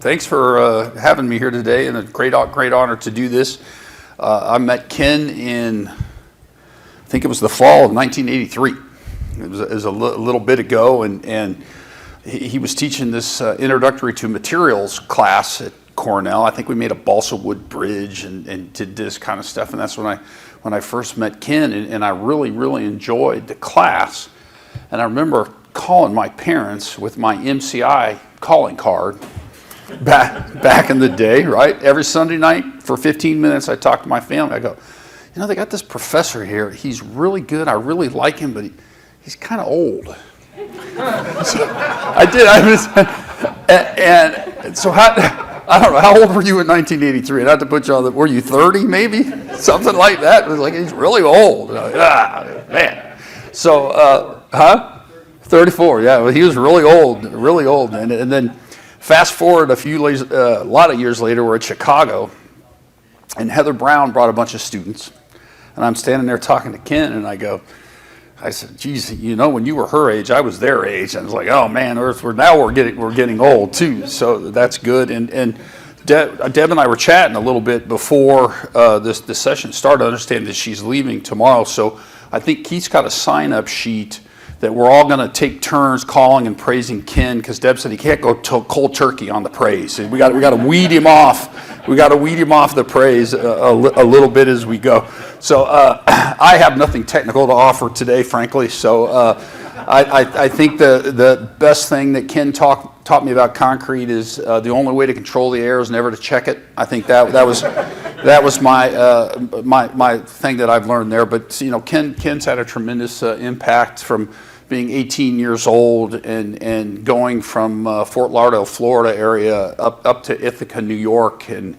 Thanks for having me here today, and a great honor to do this. I met Ken in, I think it was the fall of 1983. It was a little bit ago, and he was teaching this introductory to materials class at Cornell. I think we made a balsa wood bridge and did this kind of stuff, and that's when I first met Ken, and I really enjoyed the class. And I remember calling my parents with my MCI calling card back in the day, right? Every Sunday night for 15 minutes, I talked to my family. I go, they got this professor here. He's really good. I really like him, but he's kind of old. So I did. And so I don't know, how old were you in 1983? Not to put you on were you 30 maybe? Something like that. It was like, he's really old. Man. So, 34, yeah. Well, he was really old. And then fast forward a lot of years later, we're at Chicago, and Heather Brown brought a bunch of students, and I'm standing there talking to Ken, and I said, geez, when you were her age, I was their age. And I was like, oh man, we're getting old too. So that's good. And Deb and I were chatting a little bit before this session started. I understand that she's leaving tomorrow. So I think Keith's got a sign-up sheet that we're all going to take turns calling and praising Ken, because Deb said he can't go cold turkey on the praise. We got to weed him off. We got to weed him off the praise a little bit as we go. So I have nothing technical to offer today, frankly. So I think the best thing that Ken taught me about concrete is the only way to control the air is never to check it. I think that was my thing that I've learned there. But Ken's had a tremendous impact from being 18 years old and going from Fort Lauderdale, Florida area up to Ithaca, New York, and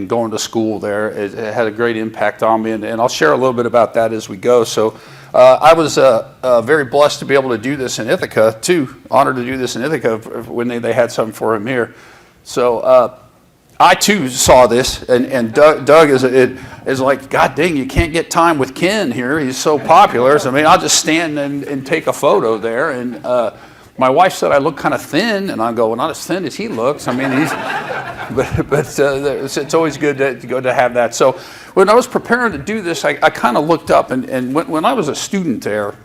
going to school there. It had a great impact on me, and I'll share a little bit about that as we go. So I was very blessed to be able to do this in Ithaca too. Honored to do this in Ithaca when they had something for him here. So I too saw this, and Doug is like, God dang, you can't get time with Ken here. He's so popular. So I'll just stand and take a photo there. And my wife said I look kind of thin, and I go, well, not as thin as he looks. It's always good to have that. So when I was preparing to do this, I kind of looked up, and when I was a student there,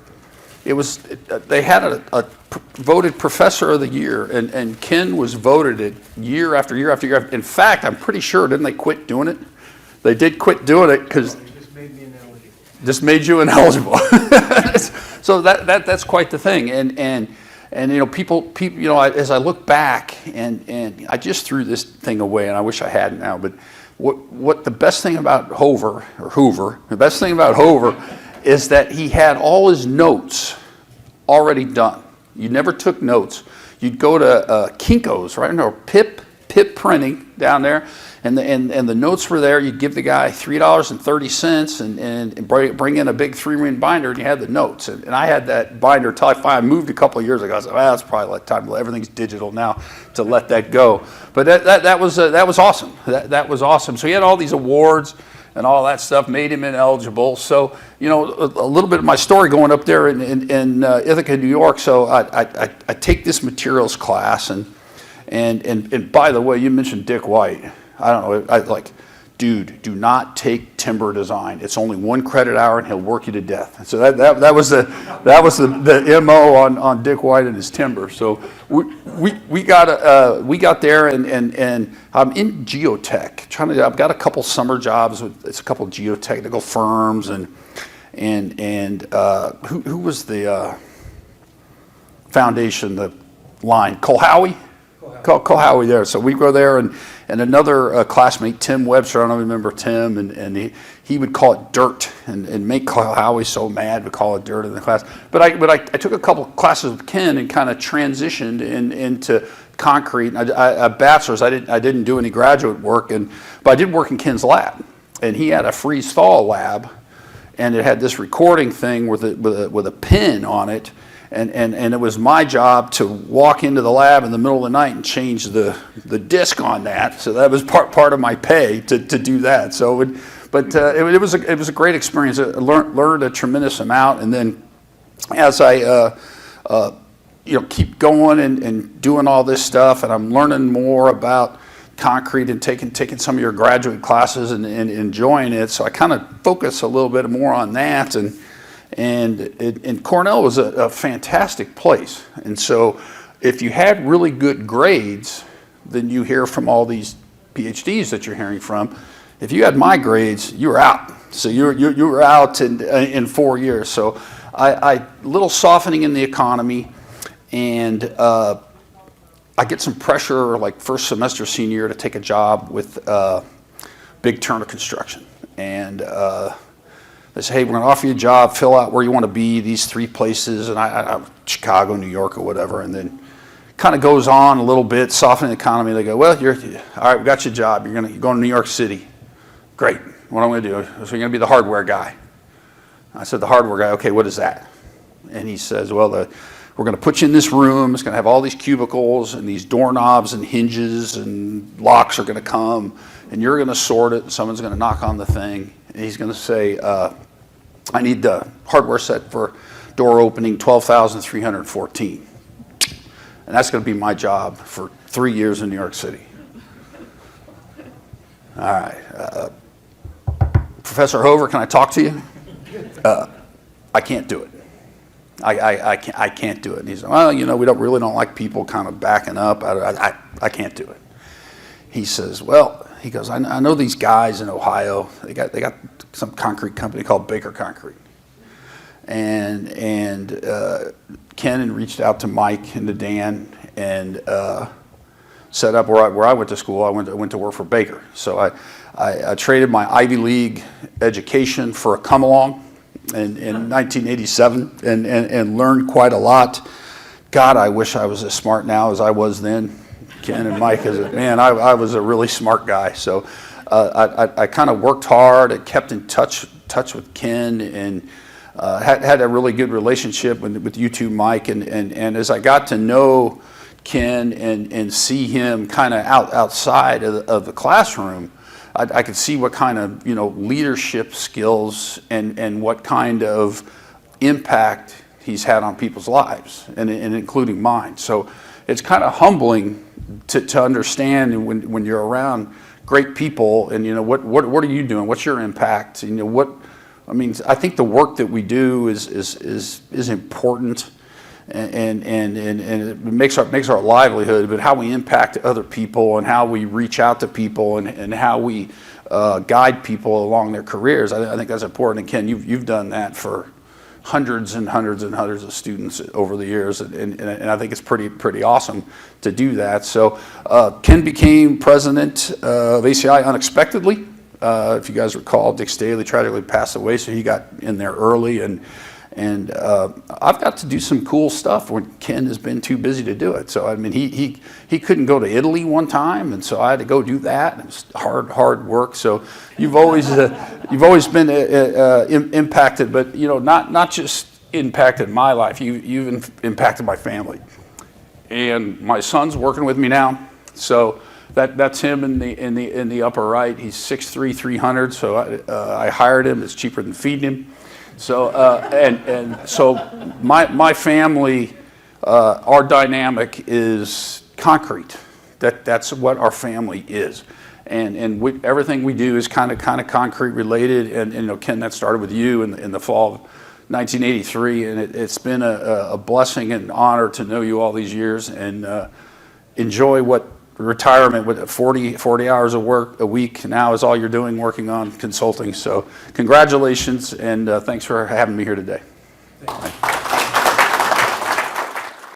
they had a voted professor of the year, and Ken was voted it year after year after year. In fact, I'm pretty sure, didn't they quit doing it? They did quit doing it because just made you ineligible. So that's quite the thing. And people as I look back, and I just threw this thing away, and I wish I hadn't now, but what the best thing about Hoover is that he had all his notes already done. You never took notes. You'd go to Kinko's, right? Or Pip Printing down there, and the notes were there. You'd give the guy $3.30 and bring in a big 3-ring binder, and you had the notes. And I had that binder till I moved a couple of years ago. I said, well, it's probably time. Everything's digital now to let that go. But that was awesome. That was awesome. So he had all these awards and all that stuff, made him ineligible. So, a little bit of my story going up there in Ithaca, New York. So I take this materials class, and by the way, you mentioned Dick White. I don't know, dude, do not take timber design. It's only 1 credit hour, and he'll work you to death. So that was the MO on Dick White and his timber. So we got there, and I'm in geotech. I've got a couple summer jobs with a couple geotechnical firms, and who was the foundation, the line, Cole Howey there. So we go there, and another classmate, Tim Webster, I don't remember Tim, and he would call it dirt, and make Cole Howey so mad to call it dirt in the class. But I took a couple classes with Ken and kind of transitioned into concrete. A bachelor's. I didn't do any graduate work, but I did work in Ken's lab, and he had a freeze thaw lab, and it had this recording thing with a pin on it. And it was my job to walk into the lab in the middle of the night and change the disc on that. So that was part of my pay to do that. So, it was a great experience. I learned a tremendous amount. And then as I keep going and doing all this stuff, and I'm learning more about concrete and taking some of your graduate classes and enjoying it. So I kind of focus a little bit more on that, and Cornell was a fantastic place. And so if you had really good grades, then you hear from all these PhDs that you're hearing from. If you had my grades, you were out. So you were out in 4 years. So I little softening in the economy, and I get some pressure like first semester senior year to take a job with Big Turner Construction. And they say, hey, we're going to offer you a job, fill out where you want to be, these 3 places, and I Chicago, New York, or whatever. And then kind of goes on a little bit, softening the economy. They go, well, all right, we got you a job. You're going to New York City. Great. What I'm going to do? So you're going to be the hardware guy. I said, the hardware guy. Okay, what is that? And he says, well, we're going to put you in this room. It's going to have all these cubicles and these doorknobs and hinges and locks are going to come, and you're going to sort it. And someone's going to knock on the thing, and he's going to say, I need the hardware set for door opening 12,314. And that's going to be my job for 3 years in New York City. All right. Professor Hover, can I talk to you? I can't do it. I can't do it. And he said, well, we really don't like people kind of backing up. I can't do it. He says, well, he goes, I know these guys in Ohio. They got some concrete company called Baker Concrete. And Ken had reached out to Mike and to Dan and set up where I went to school. I went to work for Baker. So I traded my Ivy League education for a come along in 1987 and learned quite a lot. God, I wish I was as smart now as I was then. Ken and Mike, I was a really smart guy. So I kind of worked hard. I kept in touch with Ken and had a really good relationship with you two, Mike. And as I got to know Ken and see him kind of outside of the classroom, I could see what kind of leadership skills and what kind of impact he's had on people's lives, and including mine. So it's kind of humbling to understand when you're around great people, and what are you doing? What's your impact? I think the work that we do is important, and it makes our livelihood, but how we impact other people and how we reach out to people and how we guide people along their careers. I think that's important. And Ken, you've done that for hundreds and hundreds and hundreds of students over the years, and I think it's pretty awesome to do that. So Ken became president of ACI unexpectedly. If you guys recall, Dick Staley tragically passed away, so he got in there early, and I've got to do some cool stuff when Ken has been too busy to do it. So he couldn't go to Italy one time, and so I had to go do that. It was hard work. So you've always been impacted, but not just impacted my life. You've impacted my family, and my son's working with me now. So that's him in the upper right. He's 6'3", 300. So I hired him. It's cheaper than feeding him. So so my family, our dynamic is concrete. That's what our family is, and everything we do is kind of concrete related. And Ken, that started with you in the fall of 1983, and it's been a blessing and honor to know you all these years and enjoy what retirement with 40 hours of work a week now is all you're doing, working on consulting. So congratulations, and thanks for having me here today.